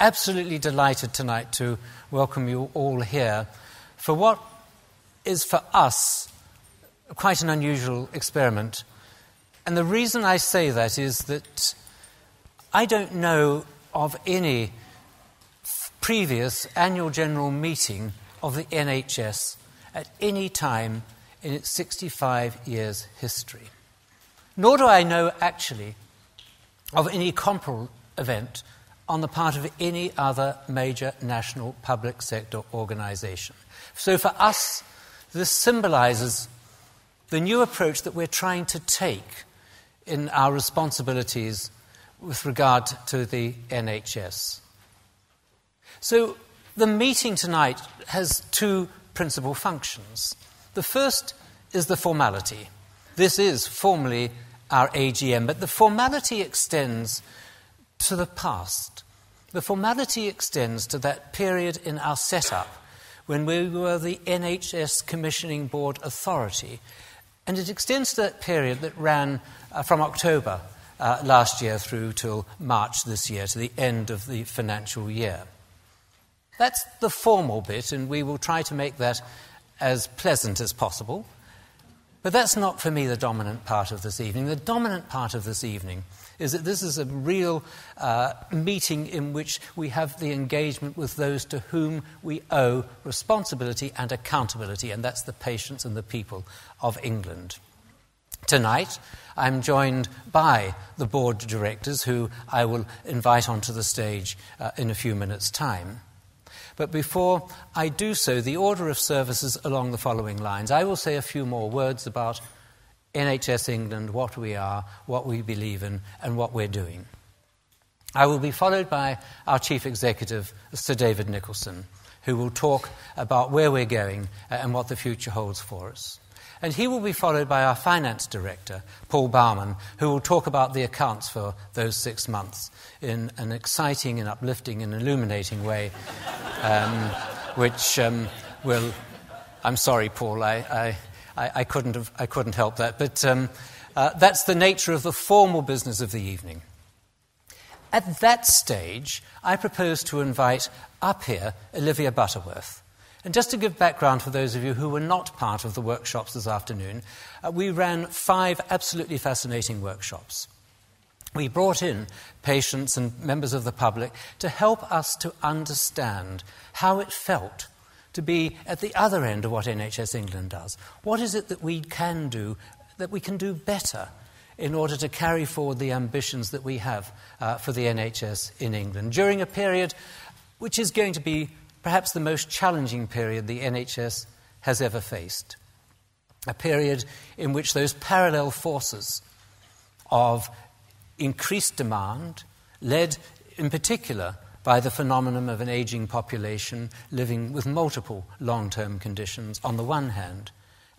absolutely delighted tonight to welcome you all here for what is for us quite an unusual experiment. And the reason I say that is that I don't know of any previous annual general meeting of the NHS at any time in its 65 years history. Nor do I know actually of any comparable event on the part of any other major national public sector organisation. So for us, this symbolises the new approach that we're trying to take in our responsibilities with regard to the NHS. So the meeting tonight has two principal functions. The first is the formality. This is formally our AGM, but the formality extends to the past. The formality extends to that period in our setup when we were the NHS Commissioning Board Authority, and it extends to that period that ran from October last year through till March this year, to the end of the financial year. That's the formal bit, and we will try to make that as pleasant as possible. But that's not, for me, the dominant part of this evening. The dominant part of this evening is that this is a real meeting in which we have the engagement with those to whom we owe responsibility and accountability, and that's the patients and the people of England. Tonight, I'm joined by the board of directors, who I will invite onto the stage in a few minutes' time. But before I do so, the order of services along the following lines. I will say a few more words about NHS England, what we are, what we believe in, and what we're doing. I will be followed by our Chief Executive, Sir David Nicholson, who will talk about where we're going and what the future holds for us. And he will be followed by our Finance Director, Paul Baumann, who will talk about the accounts for those 6 months in an exciting and uplifting and illuminating way, which will... I'm sorry, Paul, I couldn't help that, but that's the nature of the formal business of the evening. At that stage, I propose to invite up here Olivia Butterworth. And just to give background for those of you who were not part of the workshops this afternoon, we ran 5 absolutely fascinating workshops. We brought in patients and members of the public to help us to understand how it felt to be at the other end of what NHS England does. What is it that we can do better in order to carry forward the ambitions that we have for the NHS in England during a period which is going to be perhaps the most challenging period the NHS has ever faced. A period in which those parallel forces of increased demand, led in particular by the phenomenon of an ageing population living with multiple long-term conditions on the one hand,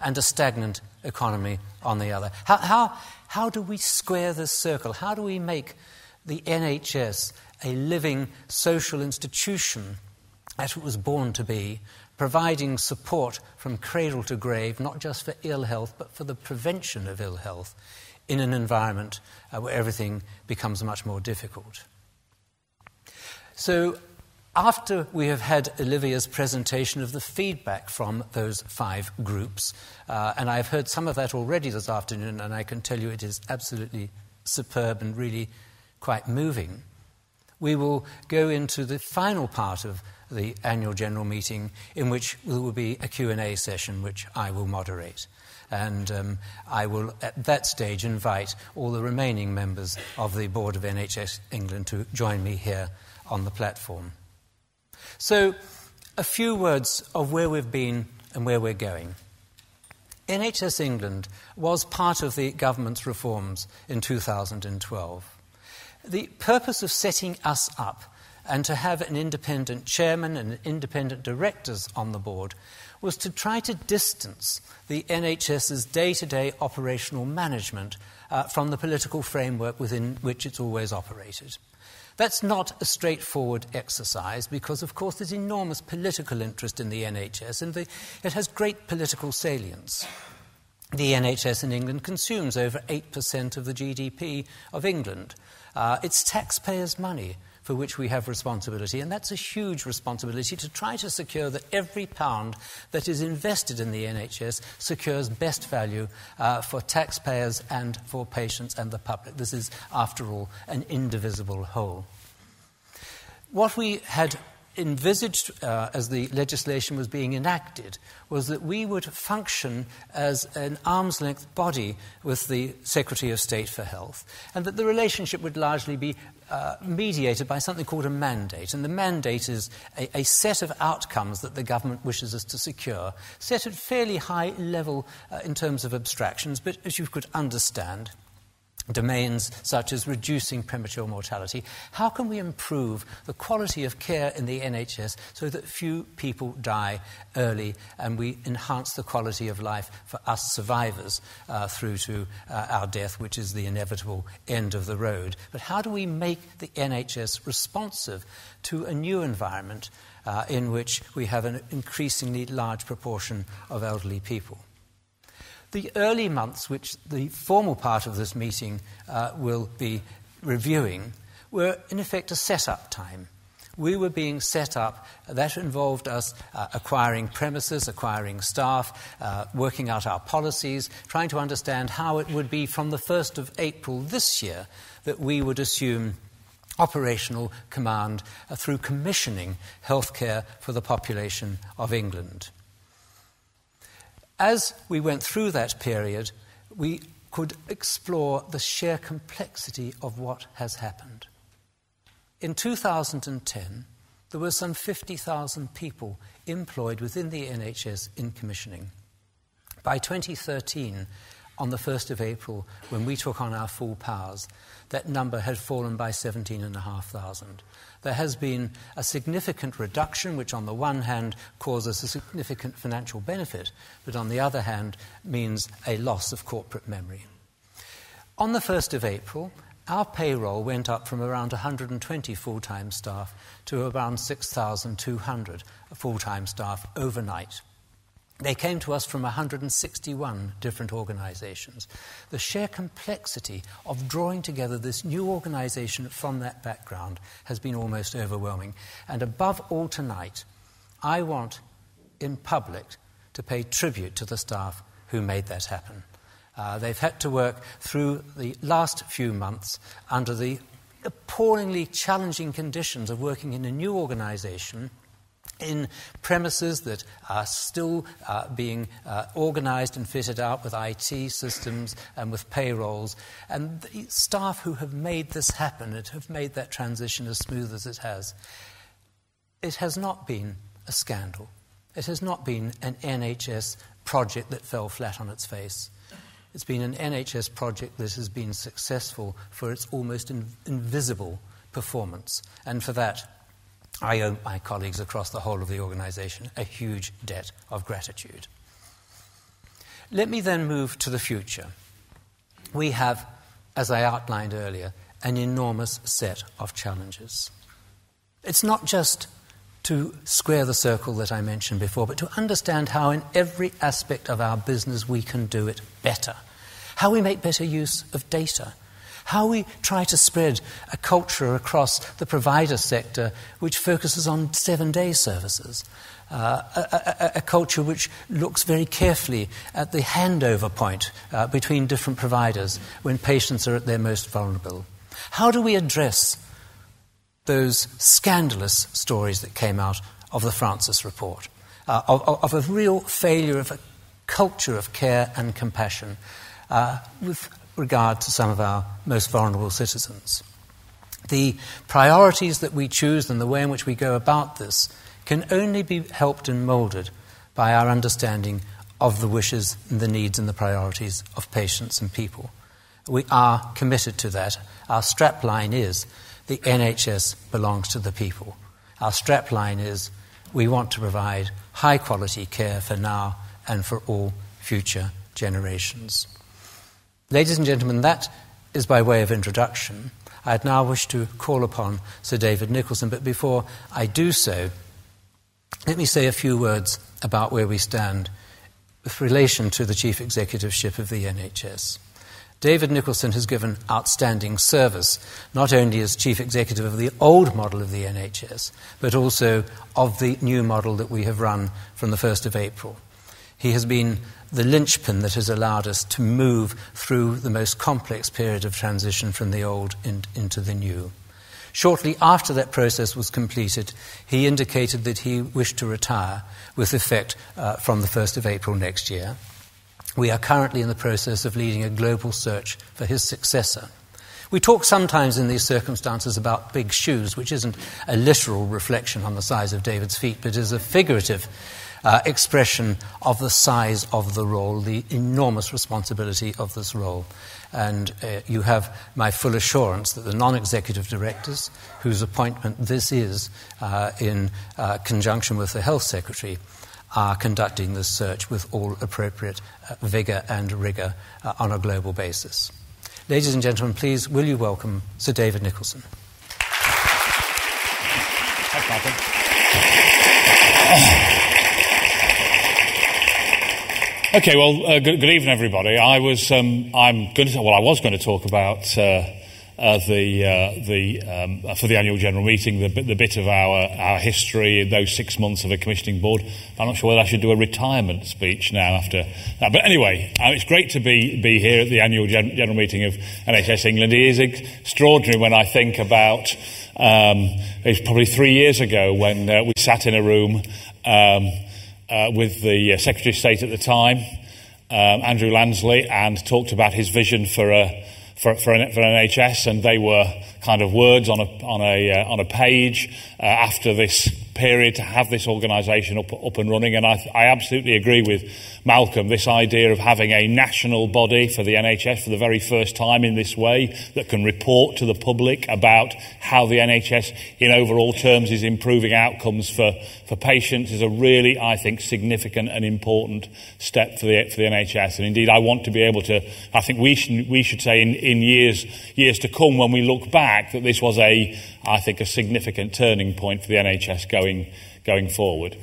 and a stagnant economy on the other. How do we square this circle? How do we make the NHS a living social institution as it was born to be, providing support from cradle to grave, not just for ill health, but for the prevention of ill health in an environment where everything becomes much more difficult? So after we have had Olivia's presentation of the feedback from those 5 groups, and I've heard some of that already this afternoon, and I can tell you it is absolutely superb and really quite moving, we will go into the final part of the annual general meeting, in which there will be a Q&A session which I will moderate. And I will at that stage invite all the remaining members of the board of NHS England to join me here on the platform. So a few words of where we've been and where we're going. NHS England was part of the government's reforms in 2012. The purpose of setting us up and to have an independent chairman and independent directors on the board was to try to distance the NHS's day-to-day operational management from the political framework within which it's always operated. That's not a straightforward exercise because, of course, there's enormous political interest in the NHS and it has great political salience. The NHS in England consumes over 8% of the GDP of England. It's taxpayers' money for which we have responsibility, and that's a huge responsibility to try to secure that every pound that is invested in the NHS secures best value for taxpayers and for patients and the public. This is, after all, an indivisible whole. What we had envisaged as the legislation was being enacted was that we would function as an arm's-length body with the Secretary of State for Health, and that the relationship would largely be mediated by something called a mandate. And the mandate is a set of outcomes that the government wishes us to secure, set at fairly high level in terms of abstractions, but as you could understand, domains such as reducing premature mortality. How can we improve the quality of care in the NHS so that few people die early and we enhance the quality of life for us survivors through to our death, which is the inevitable end of the road? But how do we make the NHS responsive to a new environment in which we have an increasingly large proportion of elderly people? The early months, which the formal part of this meeting will be reviewing, were in effect a set-up time. We were being set up. That involved us acquiring premises, acquiring staff, working out our policies, trying to understand how it would be from the 1st of April this year that we would assume operational command through commissioning healthcare for the population of England. As we went through that period, we could explore the sheer complexity of what has happened. In 2010, there were some 50,000 people employed within the NHS in commissioning. By 2013, on the 1st of April, when we took on our full powers, that number had fallen by 17,500. There has been a significant reduction, which on the one hand causes a significant financial benefit, but on the other hand means a loss of corporate memory. On the 1st of April, our payroll went up from around 120 full-time staff to around 6,200 full-time staff overnight. They came to us from 161 different organisations. The sheer complexity of drawing together this new organisation from that background has been almost overwhelming. And above all tonight, I want, in public, to pay tribute to the staff who made that happen. They've had to work through the last few months under the appallingly challenging conditions of working in a new organisation, in premises that are still being organised and fitted out with IT systems and with payrolls. And the staff who have made this happen and have made that transition as smooth as it has not been a scandal. It has not been an NHS project that fell flat on its face. It's been an NHS project that has been successful for its almost invisible performance. And for that, I owe my colleagues across the whole of the organisation a huge debt of gratitude. Let me then move to the future. We have, as I outlined earlier, an enormous set of challenges. It's not just to square the circle that I mentioned before, but to understand how in every aspect of our business we can do it better, how we make better use of data, how we try to spread a culture across the provider sector which focuses on 7-day services, a culture which looks very carefully at the handover point between different providers when patients are at their most vulnerable. How do we address those scandalous stories that came out of the Francis report, of a real failure of a culture of care and compassion with regard to some of our most vulnerable citizens? The priorities that we choose and the way in which we go about this can only be helped and moulded by our understanding of the wishes and the needs and the priorities of patients and people. We are committed to that. Our strapline is, the NHS belongs to the people. Our strapline is, we want to provide high-quality care for now and for all future generations. Ladies and gentlemen, that is by way of introduction. I'd now wish to call upon Sir David Nicholson, but before I do so, let me say a few words about where we stand with relation to the Chief Executiveship of the NHS. David Nicholson has given outstanding service, not only as Chief Executive of the old model of the NHS, but also of the new model that we have run from the 1st of April. He has been the linchpin that has allowed us to move through the most complex period of transition from the old into the new. Shortly after that process was completed, he indicated that he wished to retire with effect from the 1st of April next year. We are currently in the process of leading a global search for his successor. We talk sometimes in these circumstances about big shoes, which isn't a literal reflection on the size of David's feet, but is a figurative expression of the size of the role, the enormous responsibility of this role. And you have my full assurance that the non-executive directors, whose appointment this is in conjunction with the Health Secretary, are conducting this search with all appropriate vigour and rigour on a global basis. Ladies and gentlemen, please, will you welcome Sir David Nicholson. Thanks, Malcolm. Okay, well, good evening, everybody. I was going to talk about for the annual general meeting, the bit of our history in those 6 months of a commissioning board. I'm not sure whether I should do a retirement speech now after that. But anyway, it's great to be here at the annual general meeting of NHS England. It is extraordinary when I think about it was probably 3 years ago when we sat in a room with the Secretary of State at the time, Andrew Lansley, and talked about his vision for NHS, and they were kind of words on a page after this period to have this organisation up and running. And I absolutely agree with Malcolm, this idea of having a national body for the NHS for the very first time in this way that can report to the public about how the NHS in overall terms is improving outcomes for patients is a really, I think, significant and important step for the NHS. And indeed, I want to be able to, I think we should say in years to come when we look back that this was a significant turning point for the NHS going forward.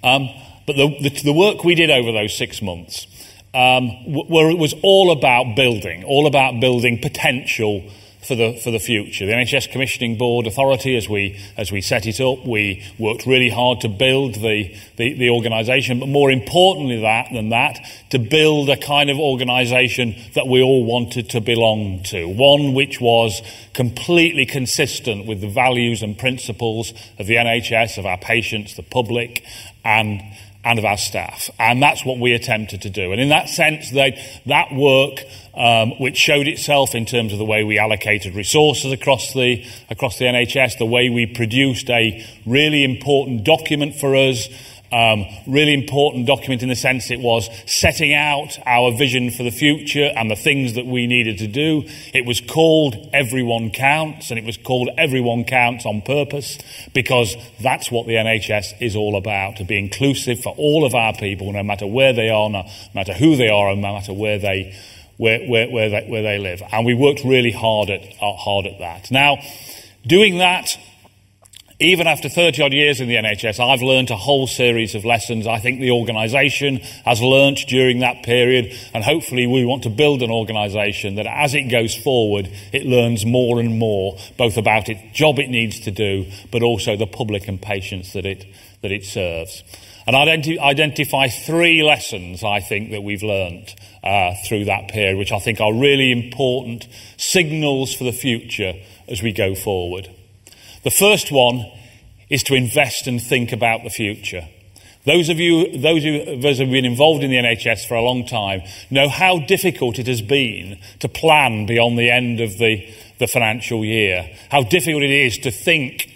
But the work we did over those 6 months was all about building potential for the future. The NHS Commissioning Board Authority, as we set it up, we worked really hard to build the organisation, but more importantly than that, to build a kind of organisation that we all wanted to belong to, one which was completely consistent with the values and principles of the NHS, of our patients, the public, and of our staff. And that's what we attempted to do. And in that sense, that work, which showed itself in terms of the way we allocated resources across the NHS, the way we produced a really important document for us, really important document in the sense it was setting out our vision for the future and the things that we needed to do. It was called Everyone Counts, and it was called Everyone Counts on purpose, because that's what the NHS is all about, to be inclusive for all of our people, no matter where they are, no matter who they are, and no matter where they live. And we worked really hard at that. Now, doing that, even after 30-odd years in the NHS, I've learned a whole series of lessons. I think the organisation has learnt during that period, and hopefully we want to build an organisation that as it goes forward, it learns more and more, both about its job it needs to do, but also the public and patients that it serves. And identify 3 lessons, I think, that we've learnt through that period, which I think are really important signals for the future as we go forward. The first one is to invest and think about the future. Those of us who have been involved in the NHS for a long time know how difficult it has been to plan beyond the end of the financial year, how difficult it is to think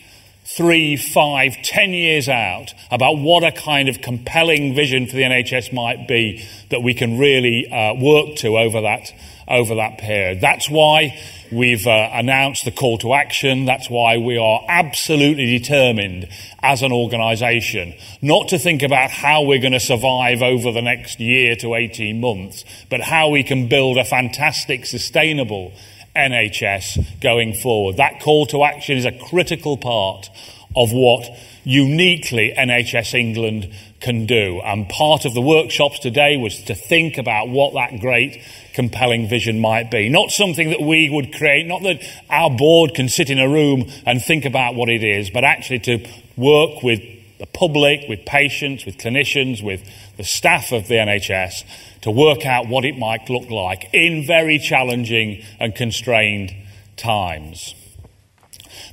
3, 5, 10 years out about what a kind of compelling vision for the NHS might be that we can really work to over that period. That's why we've announced the call to action. That's why we are absolutely determined as an organisation not to think about how we're going to survive over the next year to 18 months, but how we can build a fantastic, sustainable NHS going forward. That call to action is a critical part of what uniquely NHS England can do. And part of the workshops today was to think about what that great, compelling vision might be. Not something that we would create, not that our board can sit in a room and think about what it is, but actually to work with the public, with patients, with clinicians, with the staff of the NHS to work out what it might look like in very challenging and constrained times.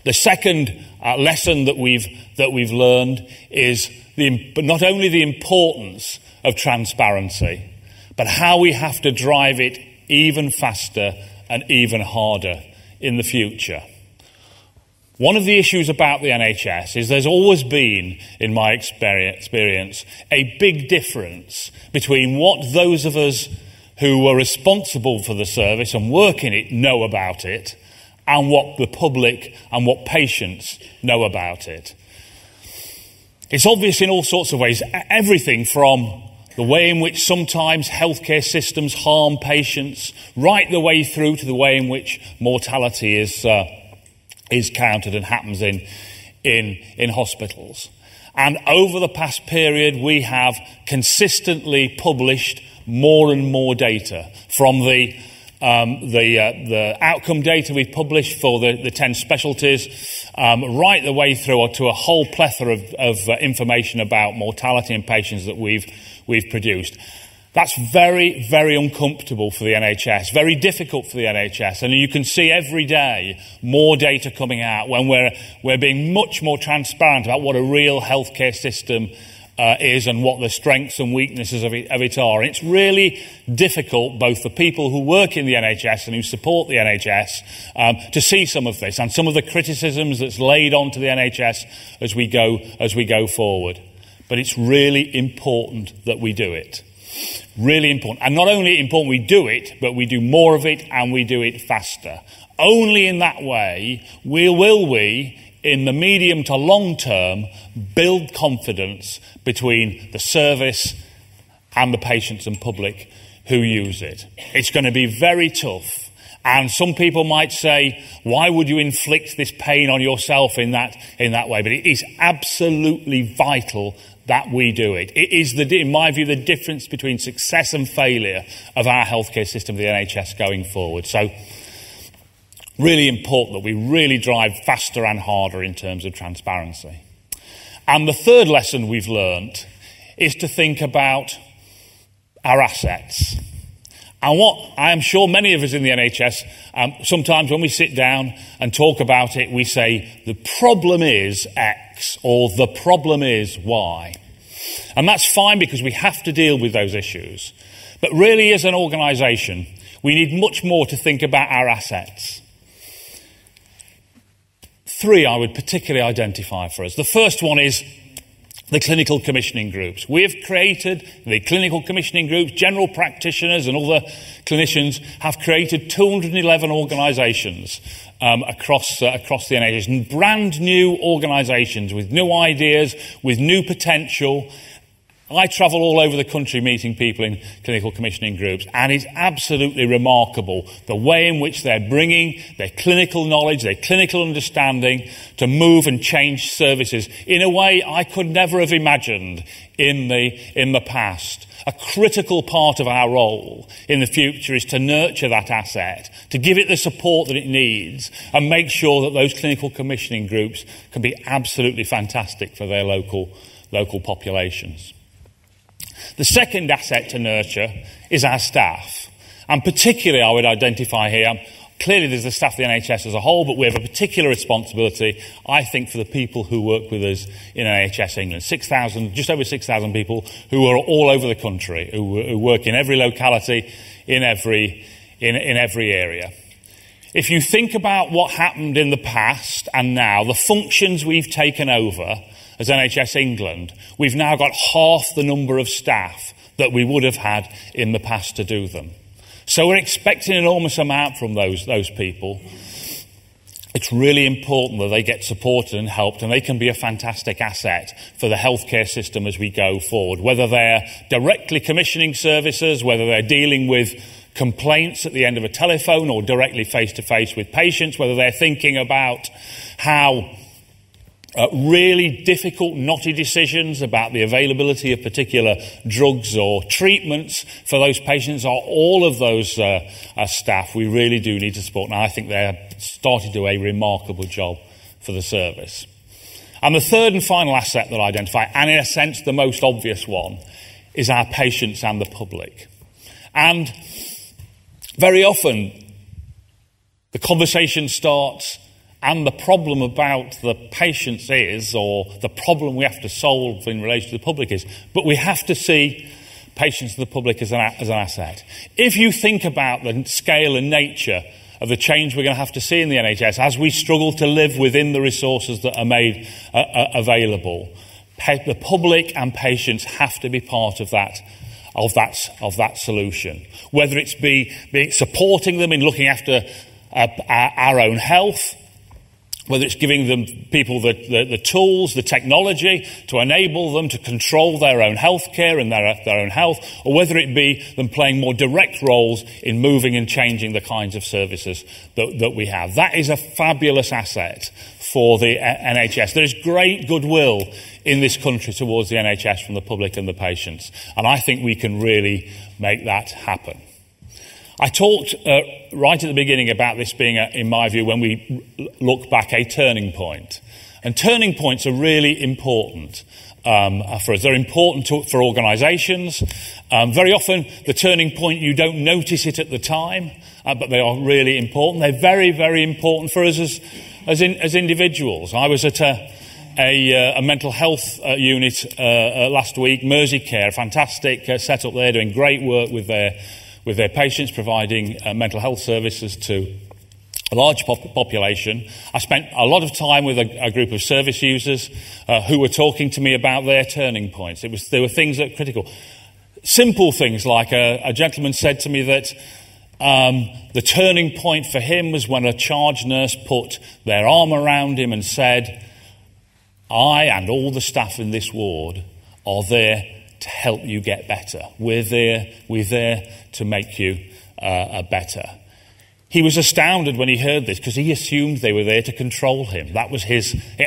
The second lesson that we've learned is not only the importance of transparency, but how we have to drive it even faster and even harder in the future. One of the issues about the NHS is there's always been, in my experience, a big difference between what those of us who were responsible for the service and work in it know about it and what the public and what patients know about it. It's obvious in all sorts of ways, everything from the way in which sometimes healthcare systems harm patients, right the way through to the way in which mortality is counted and happens in hospitals. And over the past period, we have consistently published more and more data from the outcome data we've published for the 10 specialties, right the way through to a whole plethora of information about mortality in patients that we've produced. That's very, very uncomfortable for the NHS, very difficult for the NHS. And you can see every day more data coming out when we're being much more transparent about what a real healthcare system is and what the strengths and weaknesses of it are. And it's really difficult, both for people who work in the NHS and who support the NHS, to see some of this and some of the criticisms that's laid onto the NHS as we go forward. But it's really important that we do it. Really important. And not only important we do it, but we do more of it and we do it faster. Only in that way will we, in the medium to long term, build confidence between the service and the patients and public who use it. It's going to be very tough. And some people might say, why would you inflict this pain on yourself in that way? But it is absolutely vital that we do it. It is, in my view, the difference between success and failure of our healthcare system, the NHS, going forward. So, really important that we really drive faster and harder in terms of transparency. And the third lesson we've learnt is to think about our assets. And what I am sure many of us in the NHS, sometimes when we sit down and talk about it, we say, the problem is X or the problem is Y. And that's fine because we have to deal with those issues. But really, as an organisation, we need much more to think about our assets. 3 I would particularly identify for us. The first one is the clinical commissioning groups. We have created the clinical commissioning groups, general practitioners and other clinicians have created 211 organisations across the NHS, and brand new organisations with new ideas, with new potential. I travel all over the country meeting people in clinical commissioning groups, and it's absolutely remarkable the way in which they're bringing their clinical knowledge, their clinical understanding to move and change services in a way I could never have imagined in the past. A critical part of our role in the future is to nurture that asset, to give it the support that it needs, and make sure that those clinical commissioning groups can be absolutely fantastic for their local populations. The second asset to nurture is our staff. And particularly I would identify here, clearly there's the staff of the NHS as a whole, but we have a particular responsibility, I think, for the people who work with us in NHS England. 6,000, just over 6,000 people who are all over the country, who work in every locality, in every area. If you think about what happened in the past and now, the functions we've taken over as NHS England, we've now got half the number of staff that we would have had in the past to do them. So we're expecting an enormous amount from those people. It's really important that they get supported and helped, and they can be a fantastic asset for the healthcare system as we go forward, whether they're directly commissioning services, whether they're dealing with complaints at the end of a telephone or directly face-to-face with patients, whether they're thinking about how really difficult, knotty decisions about the availability of particular drugs or treatments for those patients, or all of those staff, we really do need to support. And I think they have started to do a remarkable job for the service. And the third and final asset that I identify, and in a sense the most obvious one, is our patients and the public. And very often the conversation starts, and the problem about the patients is, or the problem we have to solve in relation to the public is, but we have to see patients and the public as an asset. If you think about the scale and nature of the change we're going to have to see in the NHS as we struggle to live within the resources that are made available, the public and patients have to be part of that solution. Whether it's be supporting them in looking after our own health, whether it's giving them people the tools, the technology to enable them to control their own health care and their own health, or whether it be them playing more direct roles in moving and changing the kinds of services that we have. That is a fabulous asset for the NHS. There is great goodwill in this country towards the NHS from the public and the patients, and I think we can really make that happen. I talked right at the beginning about this being, in my view, when we look back, a turning point. And turning points are really important for us. They're important for organisations. Very often, the turning point, you don't notice it at the time, but they are really important. They're very, very important for us as individuals. I was at a mental health unit last week, Merseycare, fantastic setup there, doing great work with their patients, providing mental health services to a large population. I spent a lot of time with a group of service users who were talking to me about their turning points. There were things that were critical. Simple things like a gentleman said to me that the turning point for him was when a charge nurse put their arm around him and said, "I and all the staff in this ward are there to help you get better. We're there to make you better." He was astounded when he heard this, because he assumed they were there to control him. That was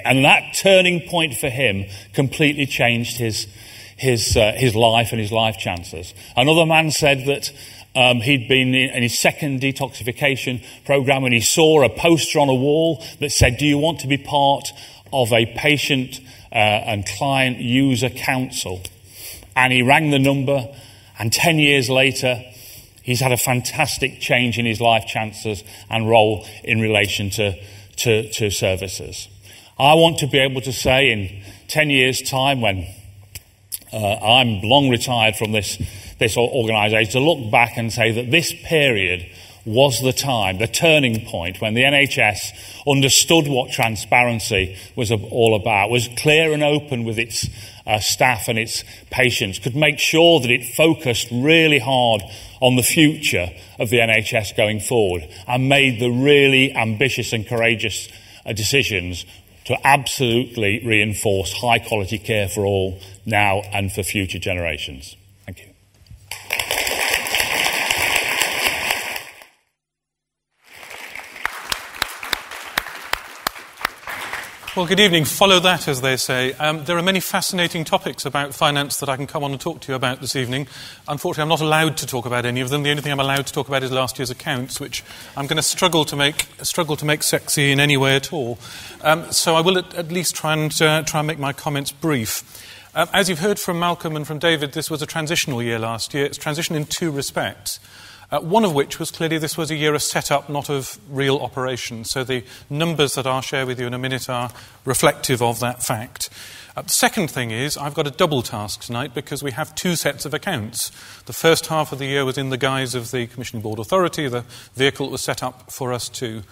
and that turning point for him completely changed his life and his life chances. Another man said that he'd been in his second detoxification program, and he saw a poster on a wall that said, "Do you want to be part of a patient and client user council?" And he rang the number, and 10 years later, he's had a fantastic change in his life chances and role in relation to services. I want to be able to say in 10 years' time, when I'm long retired from this organisation, to look back and say that this period was the time, the turning point, when the NHS understood what transparency was all about, was clear and open with its staff and its patients, could make sure that it focused really hard on the future of the NHS going forward, and made the really ambitious and courageous decisions to absolutely reinforce high quality care for all now and for future generations. Thank you. Well, good evening. Follow that, as they say. There are many fascinating topics about finance that I can come on and talk to you about this evening. Unfortunately, I'm not allowed to talk about any of them. The only thing I'm allowed to talk about is last year's accounts, which I'm going to struggle to make sexy in any way at all. So I will at least try and make my comments brief. As you've heard from Malcolm and from David, this was a transitional year last year. It's transition in two respects. One of which was clearly this was a year of set-up, not of real operation. So the numbers that I'll share with you in a minute are reflective of that fact. The second thing is, I've got a double task tonight because we have two sets of accounts. The first half of the year was in the guise of the Commissioning Board Authority, the vehicle that was set up for us to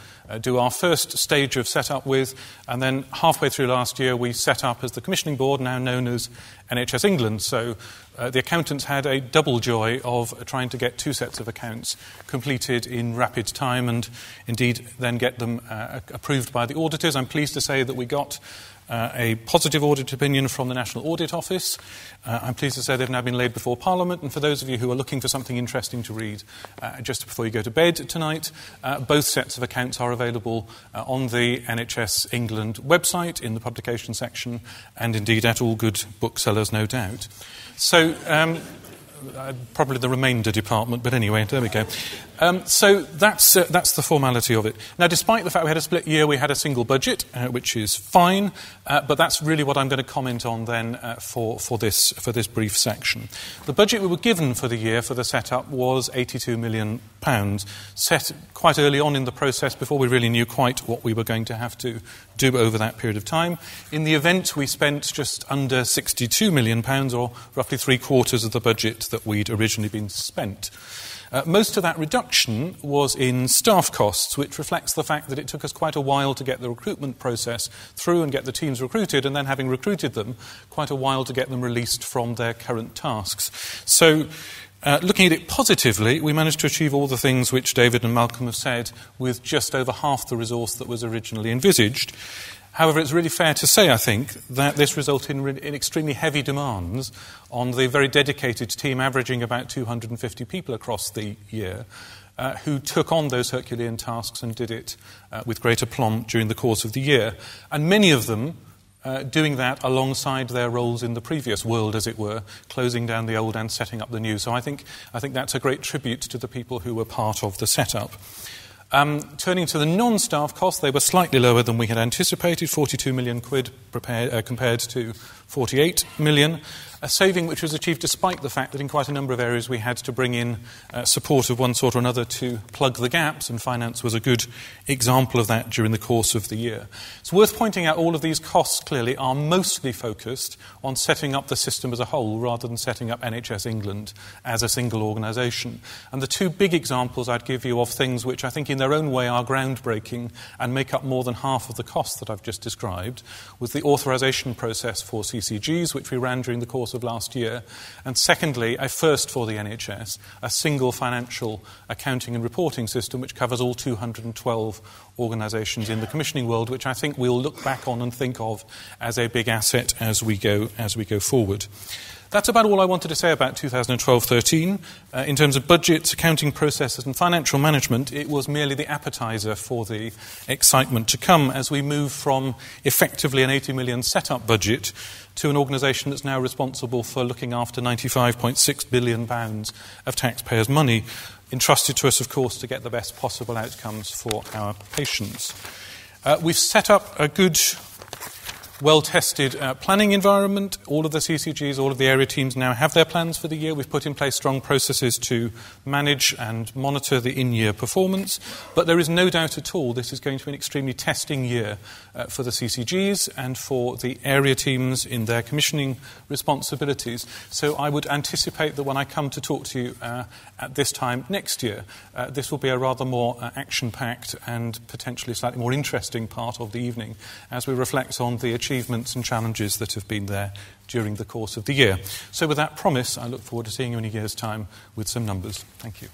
do our first stage of set-up with, and then halfway through last year we set up as the Commissioning Board, now known as NHS England. So the accountants had a double joy of trying to get two sets of accounts completed in rapid time and indeed then get them approved by the auditors. I'm pleased to say that we got a positive audit opinion from the National Audit Office. I'm pleased to say they've now been laid before Parliament, and for those of you who are looking for something interesting to read just before you go to bed tonight, both sets of accounts are available on the NHS England website in the publication section, and indeed at all good booksellers, no doubt. So, probably the remainder department, but anyway, there we go. So that's the formality of it. Now, despite the fact we had a split year, we had a single budget, which is fine, but that's really what I'm going to comment on then for this brief section. The budget we were given for the year for the setup was £82 million, set quite early on in the process before we really knew quite what we were going to have to do over that period of time. In the event, we spent just under £62 million, or roughly three-quarters of the budget that we'd originally been spent. Most of that reduction was in staff costs, which reflects the fact that it took us quite a while to get the recruitment process through and get the teams recruited, and then having recruited them, quite a while to get them released from their current tasks. So, looking at it positively, we managed to achieve all the things which David and Malcolm have said with just over half the resource that was originally envisaged. However, it's really fair to say, I think, that this resulted in extremely heavy demands on the very dedicated team, averaging about 250 people across the year, who took on those Herculean tasks and did it with great aplomb during the course of the year. And many of them doing that alongside their roles in the previous world, as it were, closing down the old and setting up the new. So I think that's a great tribute to the people who were part of the setup. Turning to the non-staff costs, they were slightly lower than we had anticipated, 42 million quid compared to 48 million, a saving which was achieved despite the fact that in quite a number of areas we had to bring in support of one sort or another to plug the gaps, and finance was a good example of that during the course of the year. It's worth pointing out all of these costs clearly are mostly focused on setting up the system as a whole rather than setting up NHS England as a single organisation. And the two big examples I'd give you of things which I think in their own way are groundbreaking and make up more than half of the costs that I've just described was the authorisation process for CCGs, which we ran during the course of last year, and secondly, a first for the NHS, a single financial accounting and reporting system which covers all 212 organisations in the commissioning world, which I think we'll look back on and think of as a big asset as we go forward. That's about all I wanted to say about 2012-13. In terms of budgets, accounting processes and financial management, it was merely the appetizer for the excitement to come as we move from effectively an 80 million set-up budget to an organisation that's now responsible for looking after £95.6 billion of taxpayers' money, entrusted to us, of course, to get the best possible outcomes for our patients. We've set up a good, well-tested planning environment. All of the CCGs, all of the area teams now have their plans for the year. We've put in place strong processes to manage and monitor the in-year performance. But there is no doubt at all this is going to be an extremely testing year for the CCGs and for the area teams in their commissioning responsibilities. So I would anticipate that when I come to talk to you at this time next year, this will be a rather more action-packed and potentially slightly more interesting part of the evening as we reflect on the achievements and challenges that have been there during the course of the year. So with that promise, I look forward to seeing you in a year's time with some numbers. Thank you.